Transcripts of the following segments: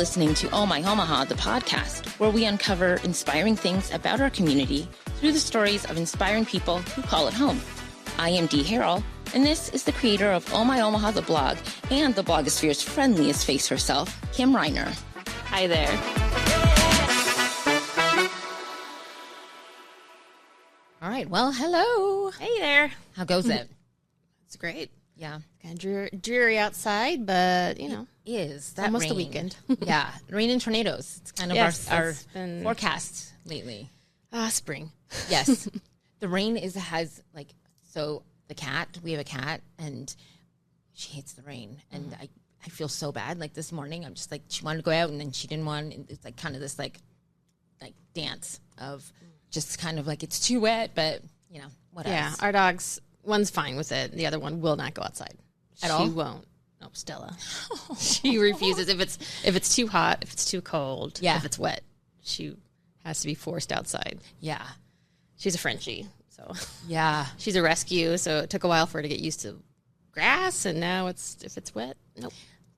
listening to Oh My Omaha, the podcast, where we uncover inspiring things about our community through the stories of inspiring people who call it home. I am Dee Harrell, and this is the creator of Oh My Omaha, the blog, and the blogosphere's friendliest face herself, Kim Reiner. Hi there. All right, well, hello. Hey there. How goes it? It's great. Yeah. Kind of dreary outside, but, you know. It is. That almost rain. the weekend. Yeah, rain and tornadoes. It's kind of our forecast lately. Spring. Yes. The rain has so the cat, we have a cat, and she hates the rain. And I feel so bad. Like this morning, I'm just like, she wanted to go out, and then she didn't want, and it's like kind of this like dance of just kind of like, it's too wet, but, you know, what else? Yeah, our dog's, one's fine with it. The other one will not go outside. At all? She won't. No, Stella. She refuses. If it's too hot, if it's too cold, if it's wet, she has to be forced outside. Yeah. She's a Frenchie, so yeah. She's a rescue, so it took a while for her to get used to grass, and now if it's wet, nope.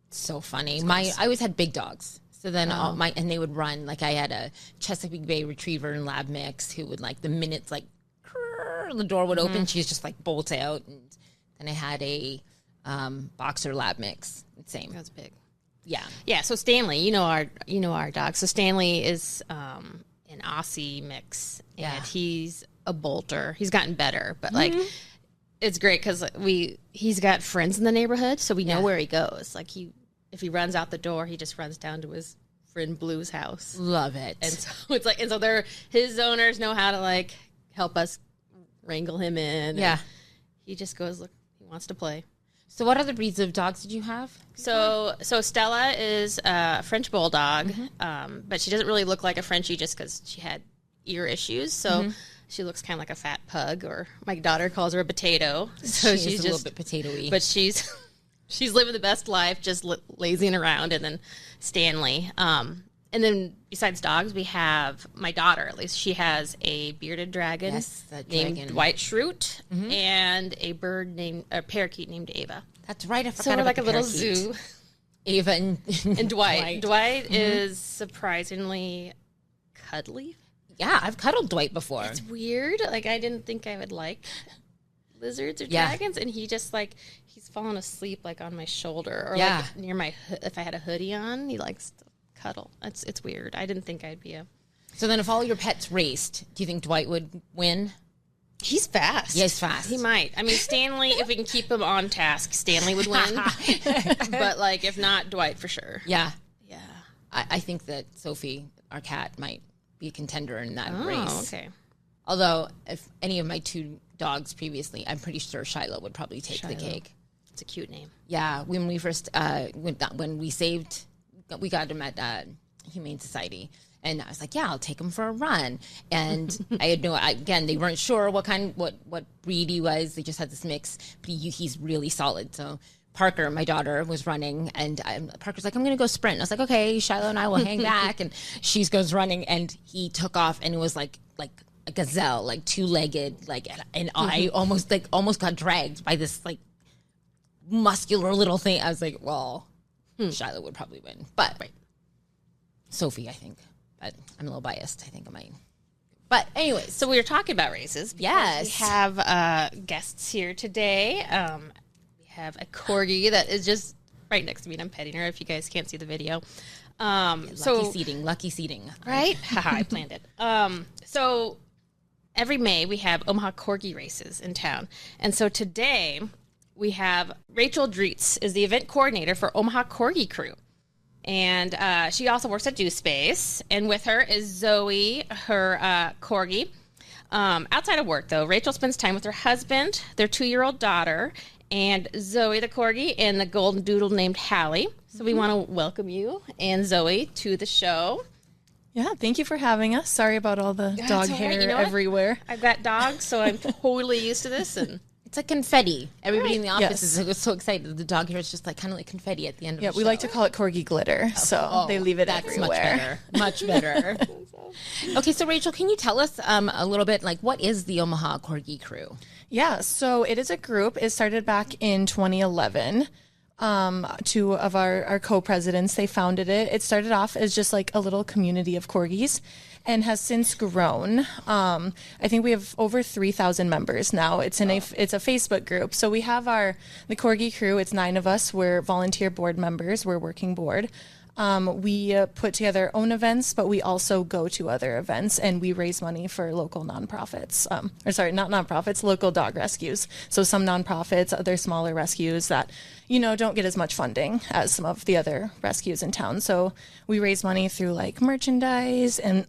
It's so funny. I always had big dogs. So then and they would run. Like I had a Chesapeake Bay Retriever and Lab mix who would the minutes the door would open, she's just bolt out. And then I had a boxer Lab mix. Same. That's big. Yeah. Yeah. So Stanley, you know our dog. So Stanley is an Aussie mix, and he's a bolter. He's gotten better, but it's great because he's got friends in the neighborhood, so we know where he goes. If he runs out the door, he just runs down to his friend Blue's house. Love it. And so it's his owners know how to help us wrangle him in. Yeah. He just goes, look, he wants to play. So what other breeds of dogs did you have? So Stella is a French bulldog, but she doesn't really look like a Frenchie just because she had ear issues. So she looks kind of like a fat pug, or my daughter calls her a potato. So she's a little bit potato-y. But she's living the best life, just lazing around. And then Stanley. And then besides dogs, we have my daughter, at least. She has a bearded dragon named White Shroot and a parakeet named Ava. That's right. I forgot so we're about like the a little parakeet. zoo. Ava and Dwight. Dwight is surprisingly cuddly. Yeah, I've cuddled Dwight before. It's weird. I didn't think I would like lizards or dragons, and he just he's fallen asleep on my shoulder or near my if I had a hoodie on. He likes to cuddle. It's weird. I didn't think I'd be a. So then, if all your pets raced, do you think Dwight would win? He's fast. Yeah, he's fast. He might. I mean, Stanley, if we can keep him on task, Stanley would win. But if not, Dwight for sure. Yeah. Yeah. I think that Sophie, our cat, might be a contender in that race. Oh, okay. Although, if any of my two dogs previously, I'm pretty sure Shiloh would probably take the cake. It's a cute name. Yeah. When we first, when we got him at Humane Society. And I was like, yeah, I'll take him for a run. And I had again, they weren't sure what breed he was. They just had this mix, but he's really solid. So Parker, my daughter, was running, and Parker's like, I'm going to go sprint. And I was like, okay, Shiloh and I will hang back. And she goes running, and he took off, and it was like a gazelle, two-legged, and I almost got dragged by this muscular little thing. I was like, well, Shiloh would probably win, but Sophie, I think. But I'm a little biased. I think I might. But anyways. So we were talking about races. Yes. We have guests here today. We have a corgi that is just right next to me, and I'm petting her if you guys can't see the video. Lucky seating. Right? Haha, I planned it. So every May we have Omaha Corgi Races in town. And so today we have Rachel Drietz is the event coordinator for Omaha Corgi Crew. And she also works at Do Space. And with her is Zoe, her corgi. Outside of work, though, Rachel spends time with her husband, their 2-year-old daughter, and Zoe, the corgi, and the golden doodle named Hallie. So we want to welcome you and Zoe to the show. Yeah, thank you for having us. Sorry about all the dog hair everywhere. I've got dogs, so I'm totally used to this. And it's like confetti. Everybody in the office is so excited. The dog hair is just kind of like confetti at the end of the show. Yeah, we like to call it corgi glitter, so they leave it everywhere. Much better. Okay, so Rachel, can you tell us a little bit, what is the Omaha Corgi Crew? Yeah, so it is a group. It started back in 2011. two of our co-presidents, they founded it. It started off as just like a little community of corgis and has since grown. I think we have over 3,000 members now. It's it's a Facebook group. So we have the Corgi Crew. It's 9 of us. We're volunteer board members. We're working board. We put together our own events, but we also go to other events and we raise money for local nonprofits. Not nonprofits, local dog rescues. So some nonprofits, other smaller rescues that, don't get as much funding as some of the other rescues in town. So we raise money through like merchandise and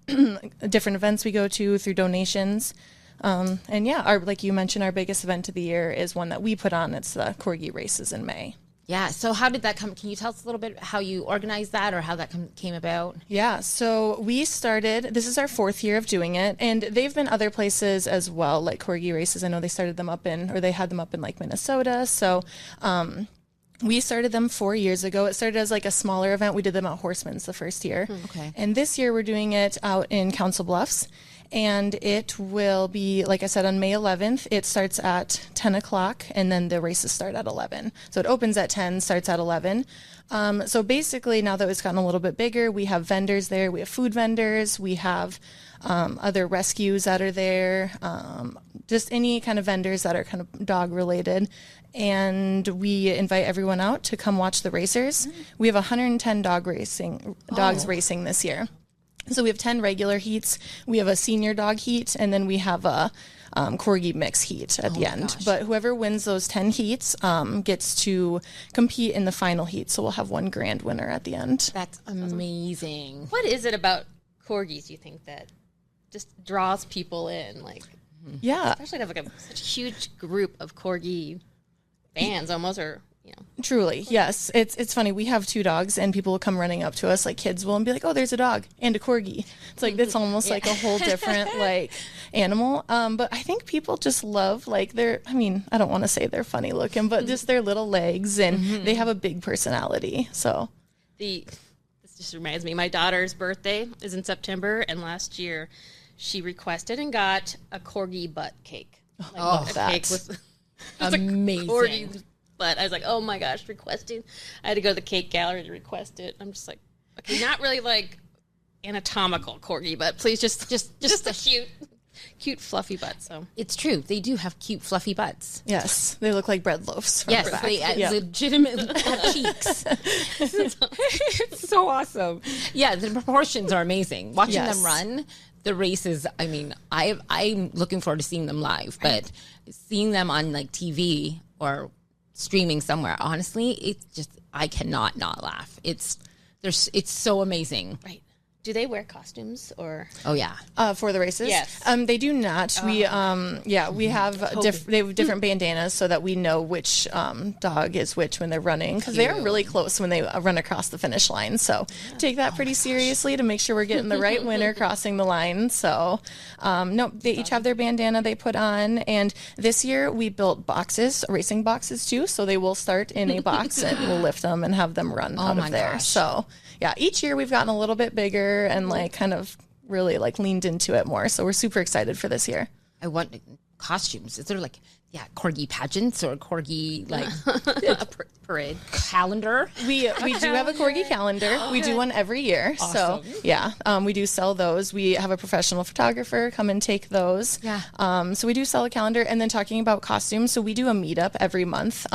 different events we go to, through donations. Like you mentioned, our biggest event of the year is one that we put on. It's the Corgi Races in May. Yeah. So how did that come? Can you tell us a little bit how you organized that or how that came about? Yeah. So we started, this is our 4th year of doing it, and they've been other places as well, like Corgi Races. I know they had them up in like Minnesota. So, we started them 4 years ago. It started as like a smaller event. We did them at Horseman's the first year. Okay. And this year we're doing it out in Council Bluffs. And it will be, like I said, on May 11th. It starts at 10 o'clock, and then the races start at 11. So it opens at 10, starts at 11. So basically, now that it's gotten a little bit bigger, we have vendors there. We have food vendors. We have other rescues that are there, just any kind of vendors that are kind of dog-related. And we invite everyone out to come watch the racers. We have 110 dogs racing this year. So we have 10 regular heats, we have a senior dog heat, and then we have a Corgi mix heat at the end. Gosh. But whoever wins those 10 heats gets to compete in the final heat. So we'll have one grand winner at the end. That's amazing. What is it about corgis, you think, that just draws people in? Like, yeah, especially to have such a huge group of corgi fans almost, or... Truly, yes. It's funny. We have 2 dogs, and people will come running up to us, like kids will, and be like, "Oh, there's a dog and a corgi." It's like it's almost like a whole different like animal. But I think people just love like I don't want to say they're funny looking, but just their little legs, and they have a big personality. So this just reminds me. My daughter's birthday is in September, and last year she requested and got a corgi butt cake. Cake with amazing. Corgi. But I was like, oh my gosh, requesting. I had to go to the cake gallery to request it. I'm just like, okay, not really like anatomical corgi, but please just a cute fluffy butt. So it's true, they do have cute fluffy butts. Yes, they look like bread loaves. Yes, they legitimately have cheeks. It's so awesome. Yeah, the proportions are amazing. Watching them run the races. I mean, I'm looking forward to seeing them live, but seeing them on like TV or streaming somewhere, honestly, it's just, I cannot not laugh. It's so amazing. Right. Do they wear costumes or? Oh yeah. For the races? Yes. They do not. We have they have different bandanas so that we know which dog is which when they're running, because they are really close when they run across the finish line. So take that pretty seriously to make sure we're getting the right winner crossing the line. So they each have their bandana they put on, and this year we built racing boxes too. So they will start in a box and we'll lift them and have them run out of there. Gosh. So yeah, each year we've gotten a little bit bigger and like kind of really like leaned into it more. So we're super excited for this year. I want costumes. Is there like corgi pageants or corgi like parade calendar? We do have a corgi calendar. We do one every year. Awesome. So we do sell those. We have a professional photographer come and take those. Yeah. So we do sell a calendar. And then talking about costumes, so we do a meetup every month.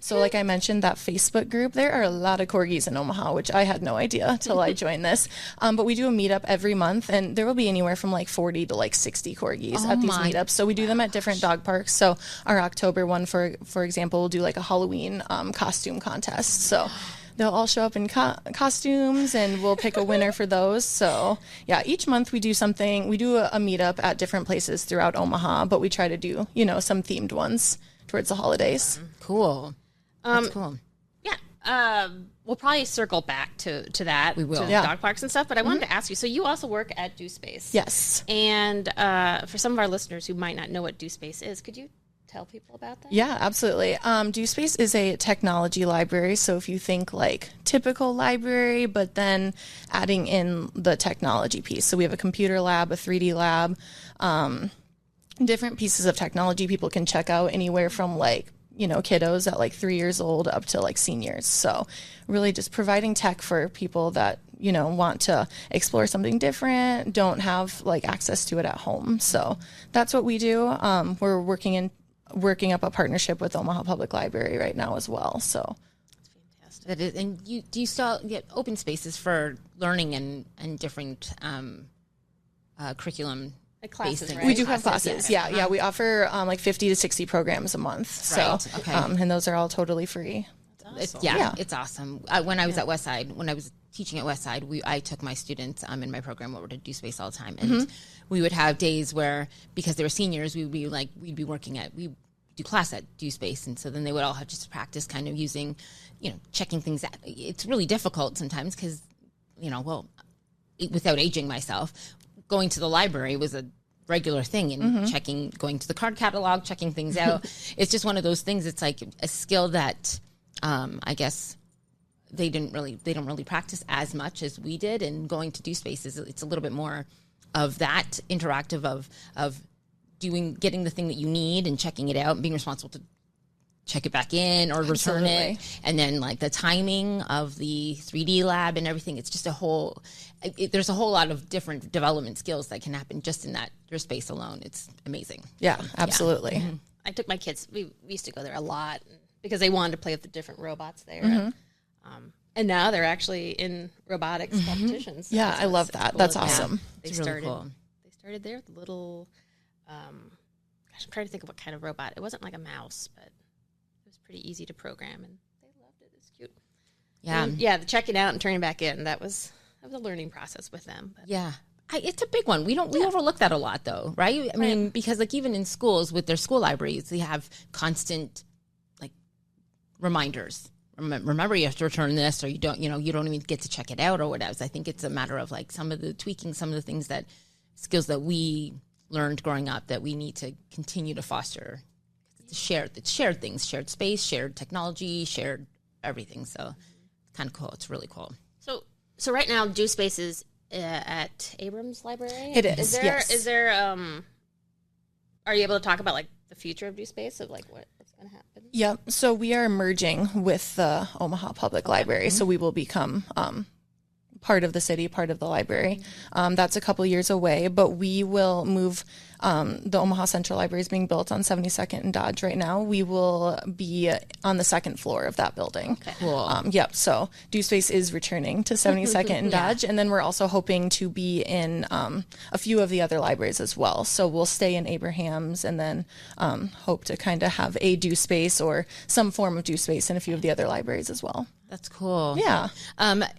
So like I mentioned, that Facebook group, there are a lot of corgis in Omaha, which I had no idea till I joined this. But we do a meetup every month, and there will be anywhere from like 40 to like 60 corgis at these meetups. So we do them at different dog parks. So our October one, for example, will do like a Halloween costume contest. So they'll all show up in costumes, and we'll pick a winner for those. So yeah, each month we do something. We do a meetup at different places throughout Omaha, but we try to do some themed ones towards the holidays. Cool. That's cool. Yeah. We'll probably circle back to that. We will. To dog parks and stuff. But I wanted to ask you. So you also work at Do Space. Yes. And for some of our listeners who might not know what Do Space is, could you tell people about that? Yeah, absolutely. Do Space is a technology library. So if you think like typical library, but then adding in the technology piece. So we have a computer lab, a 3D lab, different pieces of technology people can check out, anywhere from like kiddos at like 3 years old up to like seniors. So really just providing tech for people that, want to explore something different, don't have like access to it at home. So that's what we do. We're working up a partnership with Omaha Public Library right now as well. So fantastic. That is, and do you still get open spaces for learning and different curriculum? Like classes, right? We do have classes. Yeah. We offer like 50 to 60 programs a month. So, okay. And those are all totally free. Awesome. It's awesome. When I was at Westside, when I was teaching at Westside, I took my students in my program over to Do Space all the time, and we would have days where, because they were seniors, we'd be working at we do class at Do Space, and so then they would all have just practice kind of using, checking things out. It's really difficult sometimes because, without aging myself, going to the library was a regular thing, and going to the card catalog, checking things out. It's just one of those things. It's like a skill that I guess they don't really practice as much as we did. And going to Do Spaces, it's a little bit more of that interactive of getting the thing that you need and checking it out and being responsible to check it back in or return it. And then like the timing of the 3D lab and everything. It's just there's a whole lot of different development skills that can happen just in your space alone. It's amazing. Yeah, absolutely. Yeah. I took my kids, we used to go there a lot because they wanted to play with the different robots there. And now they're actually in robotics competitions. Yeah, I love that. Cool. That's awesome. They started there with a little, I'm trying to think of what kind of robot. It wasn't like a mouse, but it was pretty easy to program, and they loved it. It's cute. Yeah. And, the checking out and turning back in, that was a learning process with them. But. Yeah. It's a big one. We overlook that a lot, though, right? I mean, because like even in schools with their school libraries, they have constant like reminders. Remember, you have to return this, or you don't even get to check it out or whatever. So I think it's a matter of like some of the tweaking, some of the things skills that we learned growing up that we need to continue to foster. It's shared things, shared space, shared technology, shared everything. So it's kind of cool. It's really cool. So right now, Do Space is at Abrams Library. It is. Is there? Are you able to talk about like the future of Do Space, of like what's going to happen? Yep. So we are merging with the Omaha Public Library. So we will become part of the city, part of the library. That's a couple years away, but we will move. The Omaha Central Library is being built on 72nd and Dodge right now. We will be on the second floor of that building. Okay. Cool. Yep. So Do Space is returning to 72nd and Dodge, and then we're also hoping to be in a few of the other libraries as well. So we'll stay in Abraham's, and then hope to kind of have a Do Space or some form of Do Space in a few of the other libraries as well. That's cool. Yeah.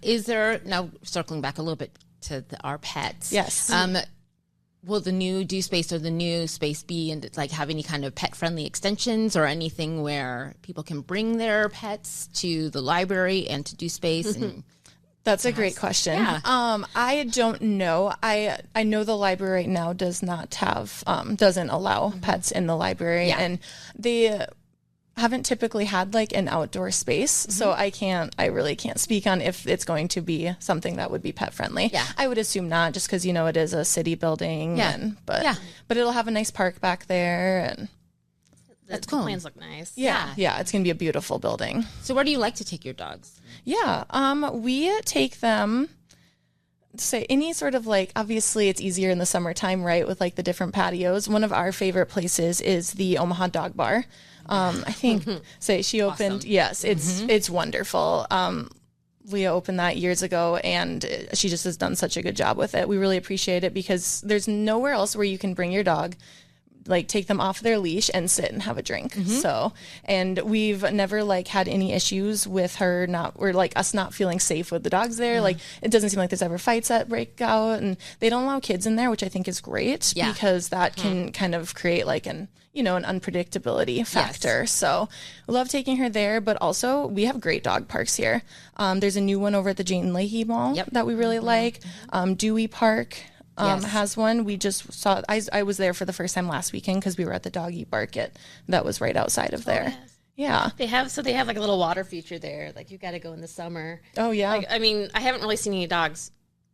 Is there, now circling back a little bit to our pets? Yes. Will the new Do Space or the new space be and like have any kind of pet friendly extensions or anything where people can bring their pets to the library and to Do Space? And that's a great question. Yeah. I don't know. I know the library right now does not have doesn't allow pets in the library, and they haven't typically had like an outdoor space, so I really can't speak on if it's going to be something that would be pet friendly. Yeah. I would assume not, just because it is a city building. Yeah. But it'll have a nice park back there, and that's cool. The plans look nice. Yeah, it's gonna be a beautiful building. So where do you like to take your dogs? Yeah, we take them. Say any sort of like, obviously it's easier in the summertime, right, with like the different patios. One of our favorite places is the Omaha Dog Bar. I think she opened. Awesome. Yes, it's wonderful. Leah opened that years ago, and she just has done such a good job with it. We really appreciate it because there's nowhere else where you can bring your dog, like take them off their leash and sit and have a drink. So, and we've never like had any issues with her us not feeling safe with the dogs there. Like it doesn't seem like there's ever fights that break out, and they don't allow kids in there, which I think is great because that can kind of create like an unpredictability factor. Yes. So we love taking her there, but also we have great dog parks here. There's a new one over at the Jane Leahy Mall that we really like. Dewey Park has one. We just saw, I was there for the first time last weekend because we were at the Doggy Market that was right outside of there. Yes. Yeah. They have like a little water feature there. Like you got to go in the summer. Oh yeah. Like, I mean, I haven't really seen any dogs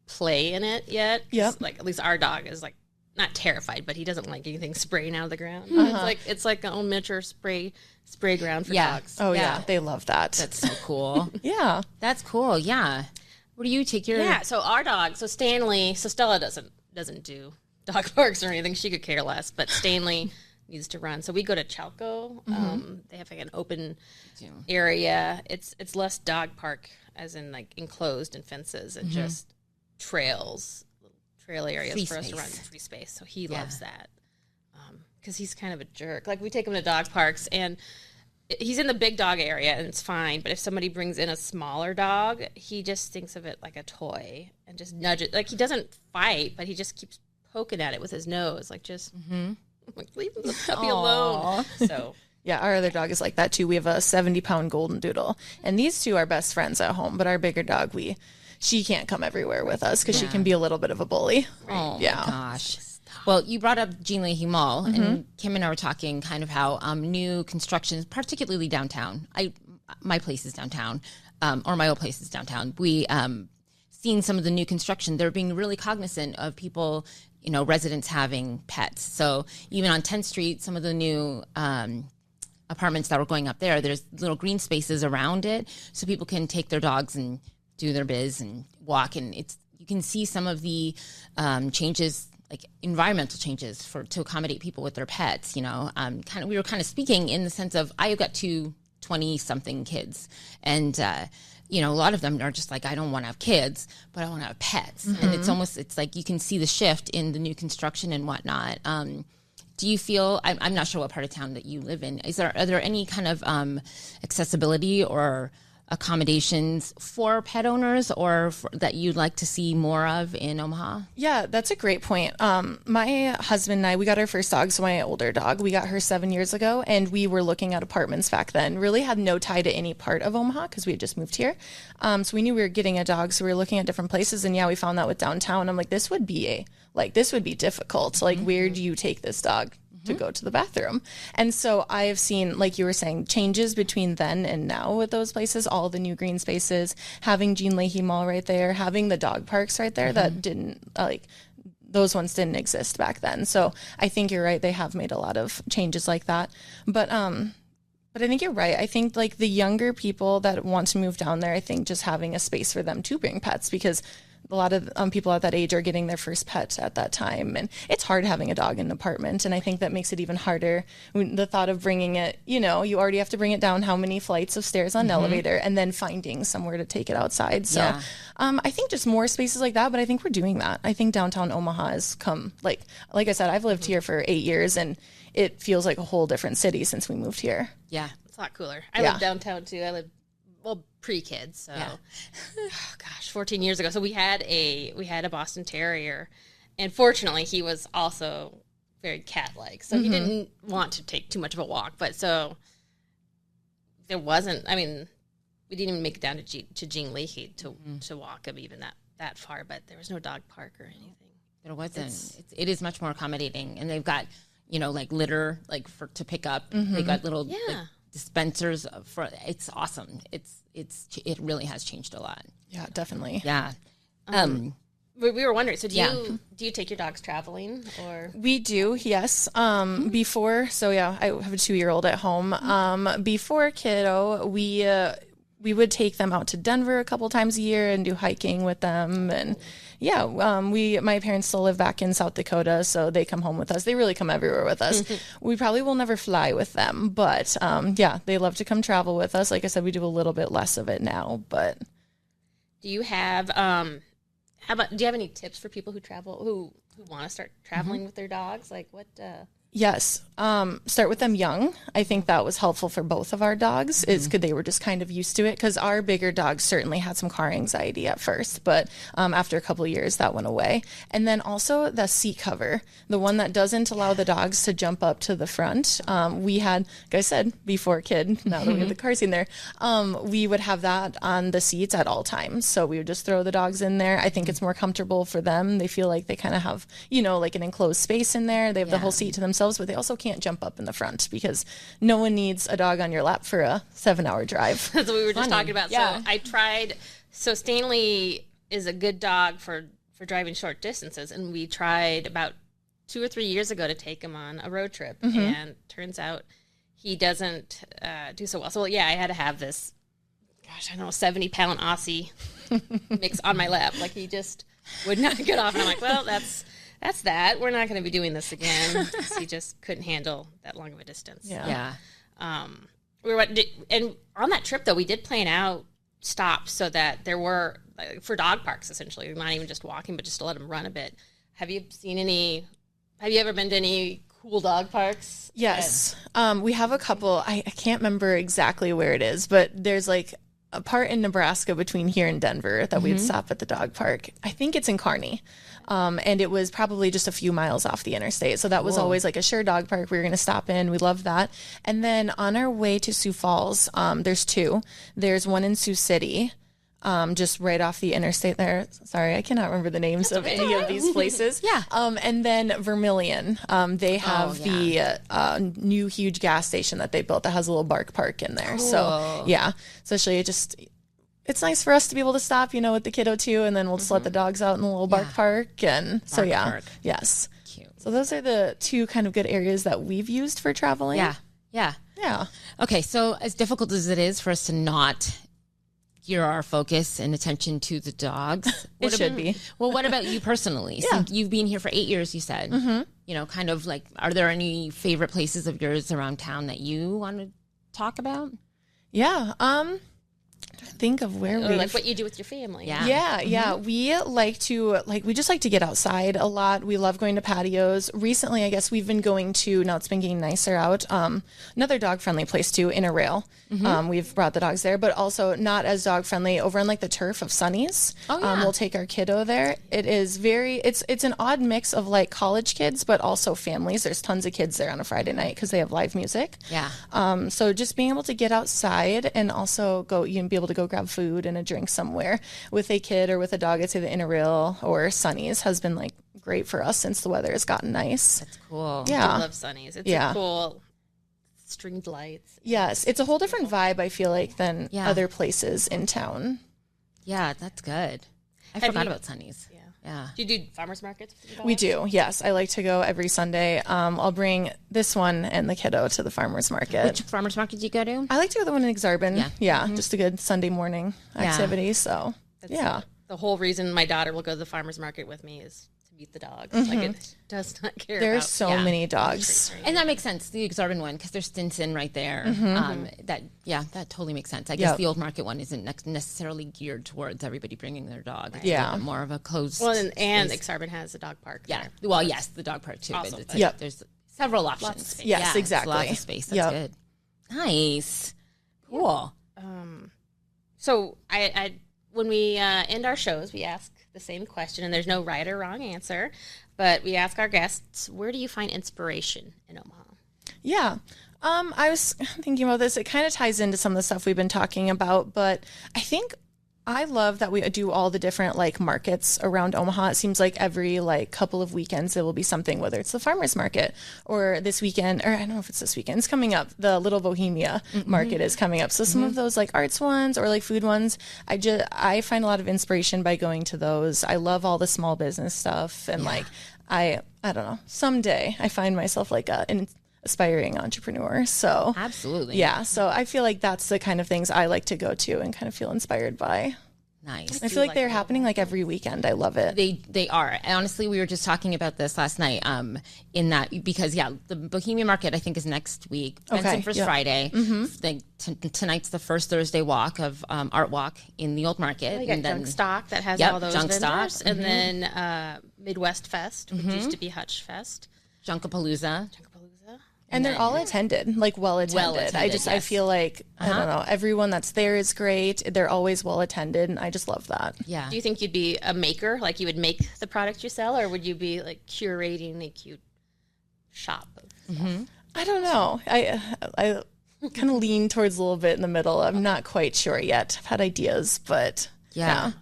play in it yet. Yep. Like at least our dog is like not terrified, but he doesn't like anything spraying out of the ground. It's like an old miniature spray ground for dogs. Oh yeah, they love that. That's so cool. Yeah, that's cool. Yeah. What do you take your? Yeah. So our dog. So Stanley. So Stella doesn't do dog parks or anything. She could care less. But Stanley needs to run. So we go to Chalco. They have like an open area. It's less dog park, as in like enclosed and fences, and just trails. Trail areas for us to run, free space. So he loves that because he's kind of a jerk. Like we take him to dog parks and he's in the big dog area and it's fine. But if somebody brings in a smaller dog, he just thinks of it like a toy and just nudges. Like he doesn't fight, but he just keeps poking at it with his nose. Like just like leave the puppy alone. So. Yeah, our other dog is like that too. We have a 70-pound golden doodle, and these two are best friends at home. But our bigger dog, she can't come everywhere with us because she can be a little bit of a bully. Oh my gosh. Well, you brought up Jean Leahy Mall, and Kim and I were talking kind of how new construction, particularly downtown. My place is downtown, or my old place is downtown. We seen some of the new construction. They're being really cognizant of people, residents having pets. So even on 10th Street, some of the new apartments that were going up there's little green spaces around it, so people can take their dogs and do their biz and walk, and you can see some of the changes, like environmental changes to accommodate people with their pets. We were kind of speaking in the sense of I've got two 20-something kids, and a lot of them are just like, I don't want to have kids, but I want to have pets, and it's like you can see the shift in the new construction and whatnot. Do you feel? I'm not sure what part of town that you live in. Are there any kind of accessibility or accommodations for pet owners that you'd like to see more of in Omaha? Yeah, that's a great point. My husband and I, we got our first dog, so my older dog, we got her 7 years ago, and we were looking at apartments back then. Really had no tie to any part of Omaha because we had just moved here. So we knew we were getting a dog, so we were looking at different places, and we found that with downtown. I'm like, this would be difficult. Like, where do you take this dog to go to the bathroom? And so I have seen, like you were saying, changes between then and now with those places, all the new green spaces, having Jean Leahy Mall right there, having the dog parks right there that didn't, those ones didn't exist back then. So I think you're right. They have made a lot of changes like that. But I think you're right. I think like the younger people that want to move down there, I think just having a space for them to bring pets, because a lot of people at that age are getting their first pet at that time. And it's hard having a dog in an apartment. And I think that makes it even harder. The thought of bringing it, you already have to bring it down how many flights of stairs on an elevator and then finding somewhere to take it outside. So I think just more spaces like that. But I think we're doing that. I think downtown Omaha has come, like I said, I've lived here for 8 years and it feels like a whole different city since we moved here. Yeah, it's a lot cooler. I live downtown too. I live pre-kids, so 14 years ago. So we had a Boston Terrier, and fortunately he was also very cat-like, so he didn't want to take too much of a walk. But so there wasn't. I mean, we didn't even make it down to Jean Leahy to walk him even that far. But there was no dog park or anything. There wasn't. It is much more accommodating, and they've got like litter to pick up. They got little dispensers for. It's awesome. It really has changed a lot. Yeah, definitely. Yeah. We were wondering, so do you take your dogs traveling, or? We do, yes. Before, I have a 2-year-old at home. Before kiddo, we would take them out to Denver a couple times a year and do hiking with them. And my parents still live back in South Dakota, so they come home with us. They really come everywhere with us. We probably will never fly with them, but they love to come travel with us. Like I said, we do a little bit less of it now, but. Do you have do you have any tips for people who travel, who want to start traveling with their dogs? Like what? Yes. Start with them young. I think that was helpful for both of our dogs. They were just kind of used to it, because our bigger dogs certainly had some car anxiety at first, but after a couple of years that went away. And then also the seat cover, the one that doesn't allow the dogs to jump up to the front. We had, like I said, before kid, now that we have the car seat in there, we would have that on the seats at all times. So we would just throw the dogs in there. I think it's more comfortable for them. They feel like they kind of have, like an enclosed space in there. They have the whole seat to themselves, but they also can't jump up in the front, because no one needs a dog on your lap for a 7-hour drive. That's what we were just talking about. Yeah. So I tried. So Stanley is a good dog for driving short distances, and we tried about 2 or 3 years ago to take him on a road trip, and turns out he doesn't do so well. So yeah, I had to have this, gosh, I don't know, 70-pound Aussie mix on my lap. Like, he just would not get off, and I'm like, well, that's that. We're not going to be doing this again. He just couldn't handle that long of a distance. Yeah. And on that trip, though, we did plan out stops so that there were, for dog parks, essentially, not even just walking, but just to let them run a bit. Have you ever been to any cool dog parks? Yes. We have a couple. I can't remember exactly where it is, but there's like a part in Nebraska between here and Denver that we'd stop at the dog park. I think it's in Kearney. And it was probably just a few miles off the interstate. So that was always like a sure dog park we were going to stop in. We loved that. And then on our way to Sioux Falls, there's two. There's one in Sioux City, just right off the interstate there. Sorry, I cannot remember the names of any of these places. And then Vermilion. They have the new huge gas station that they built that has a little bark park in there. Cool. So yeah, especially it's nice for us to be able to stop, with the kiddo too, and then we'll just let the dogs out in the little bark park. And so, park. Yes. Cute. So those are the two kind of good areas that we've used for traveling. Yeah. Yeah. Okay, so as difficult as it is for us to not gear our focus and attention to the dogs, it should be. Well, what about you personally? Yeah. So you've been here for 8 years, you said. Kind of like, are there any favorite places of yours around town that you want to talk about? Yeah. Think of where we like what you do with your family. Yeah. We just like to get outside a lot. We love going to patios. Recently, I guess we've been going to, now it's been getting nicer out, another dog friendly place too, in a rail. We've brought the dogs there, but also not as dog friendly over on like the turf of Sunny's. We'll take our kiddo there. It is it's an odd mix of like college kids, but also families. There's tons of kids there on a Friday night because they have live music. Yeah. So just being able to get outside and also be able to go grab food and a drink somewhere with a kid or with a dog, I'd say the Inner Rail or Sunny's has been like great for us since the weather has gotten nice. That's cool. Yeah. I love Sunny's. It's a cool stringed lights. Yes. It's a whole different vibe, I feel like, than other places in town. Yeah, that's good. I forgot about Sunny's. Yeah. Do you do farmers markets with your dogs? We do, yes. I like to go every Sunday. I'll bring this one and the kiddo to the farmers market. Which farmers market do you go to? I like to go to the one in Exarban. Yeah. Just a good Sunday morning activity. So, That's the whole reason my daughter will go to the farmers market with me is to meet the dogs. Like, it does not care There's about so many dogs. And that makes sense. The Exarban one, because there's Stinson right there. That totally makes sense. I guess the Old Market one isn't necessarily geared towards everybody bringing their dog. It's a little bit more of a closed. Well, and Exarban has a dog park. Yeah. There. Well, yes, the dog park too. Also, but there's several options. Yes, exactly. Lots of space. That's good. Nice. Cool. So I when we end our shows, we ask the same question, and there's no right or wrong answer, but we ask our guests, where do you find inspiration in Omaha? Yeah. I was thinking about this. It kind of ties into some of the stuff we've been talking about, but I think I love that we do all the different like markets around Omaha. It seems like every like couple of weekends there will be something, whether it's the farmers market or this weekend, or I don't know if it's this weekend, it's coming up. The Little Bohemia market is coming up. So some of those like arts ones or like food ones, I find a lot of inspiration by going to those. I love all the small business stuff, and like I don't know, someday I find myself like an aspiring entrepreneur. So absolutely. Yeah. So I feel like that's the kind of things I like to go to and kind of feel inspired by. Nice. I feel like they're happening like every weekend. I love it. They are. Honestly, we were just talking about this last night. In that because the Bohemian Market I think is next week. Benson first Friday. Tonight's the first Thursday walk of Art Walk in the Old Market. You got and then Junk Stock that has all those Junk vendors, Stock. and then Midwest Fest, which used to be Hutch Fest. Junkapalooza. And they're all attended, like well attended. I feel like, I don't know, everyone that's there is great. They're always well attended, and I just love that. Yeah. Do you think you'd be a maker, like you would make the product you sell, or would you be like curating a cute shop of stuff? I don't know. I kind of lean towards a little bit in the middle. I'm not quite sure yet. I've had ideas, but yeah.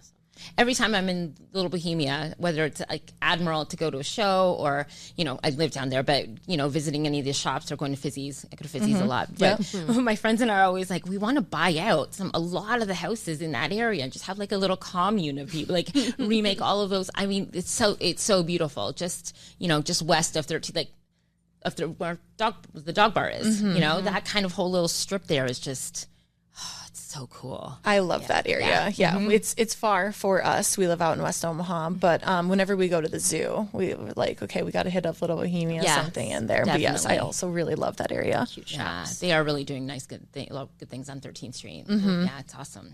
every time I'm in Little Bohemia, whether it's like Admiral to go to a show or, you know, I live down there, but, you know, visiting any of the shops or going to Fizzy's. I go to Fizzy's a lot. But my friends and I are always like, we want to buy out a lot of the houses in that area and just have like a little commune of people, like remake all of those. I mean, it's so beautiful. Just, you know, just west of 13, like, where the dog bar is, you know, that kind of whole little strip there is just, it's so cool. I love that area. Yeah. It's far for us. We live out in West Omaha, but whenever we go to the zoo, we were like, okay, we got to hit up Little Bohemia, something in there. Definitely. But yes, I also really love that area. Cute Yeah, shops. they are really doing good things on 13th Street. Yeah, it's awesome.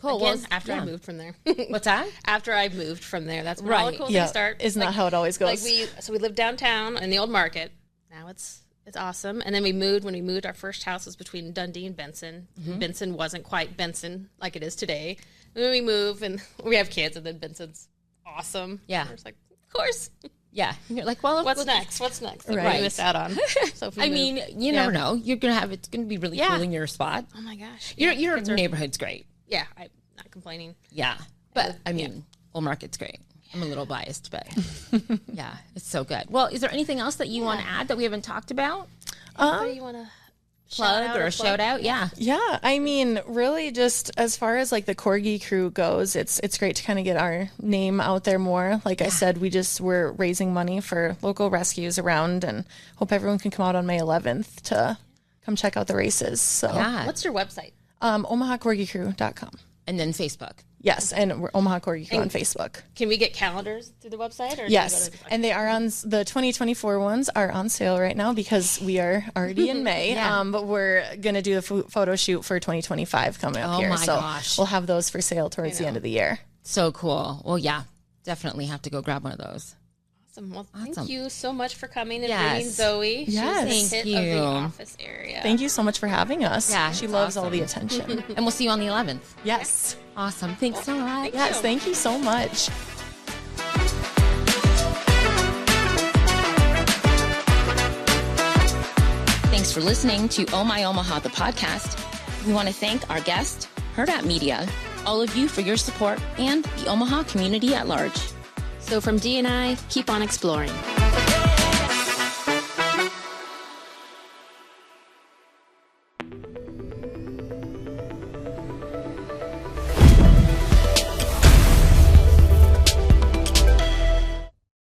Cool. Again, after I moved from there. What's that? After I moved from there, that's where all the cool things start. Isn't that how it always goes? Like we lived downtown in the old market. Now it's awesome. And then when we moved, our first house was between Dundee and Benson. Benson wasn't quite Benson like it is today. And then we move and we have kids, and then Benson's awesome. Yeah. We're just like, of course. Yeah. You're like, well, What's next? What's next? Like, Right. what do we miss out on? So if we I move- mean, you never know. You're gonna have it's gonna be really cool in your spot. oh my gosh. Your neighborhood's great. Yeah, I'm not complaining. Yeah, but I mean, Old Market's great. I'm a little biased, but yeah, it's so good. Well, is there anything else that you want to add that we haven't talked about? What do you want to Plug or shout out? Yeah. Yeah, I mean, really, just as far as like the Corgi Crew goes, it's great to kind of get our name out there more. Like I said, we're raising money for local rescues around, and hope everyone can come out on May 11th to come check out the races. So, Yeah. What's your website? OmahaCorgiCrew.com. And then Facebook. Yes, and we're Omaha Corgi Crew on Facebook. Can we get calendars through the website? Or Yes, do you go to and they are the 2024 ones are on sale right now because we are already in May. But we're gonna do a photo shoot for 2025 coming up Oh here. my So gosh. we'll have those for sale towards the end of the year. So cool. Well, yeah, definitely have to go grab one of those. Awesome. Well, Awesome. thank you so much for coming and Yes. bringing Zoe. Yes. She's the Thank hit of you. the office area. Thank you so much for having us. Yeah, she it's loves all awesome. the attention. And we'll see you on the 11th. Yes. Awesome. Thanks so much. Yes, thank you so much. Thanks for listening to Oh My Omaha, the podcast. We want to thank our guest, Hurrdat Media, all of you for your support, and the Omaha community at large. So from D&I, keep on exploring.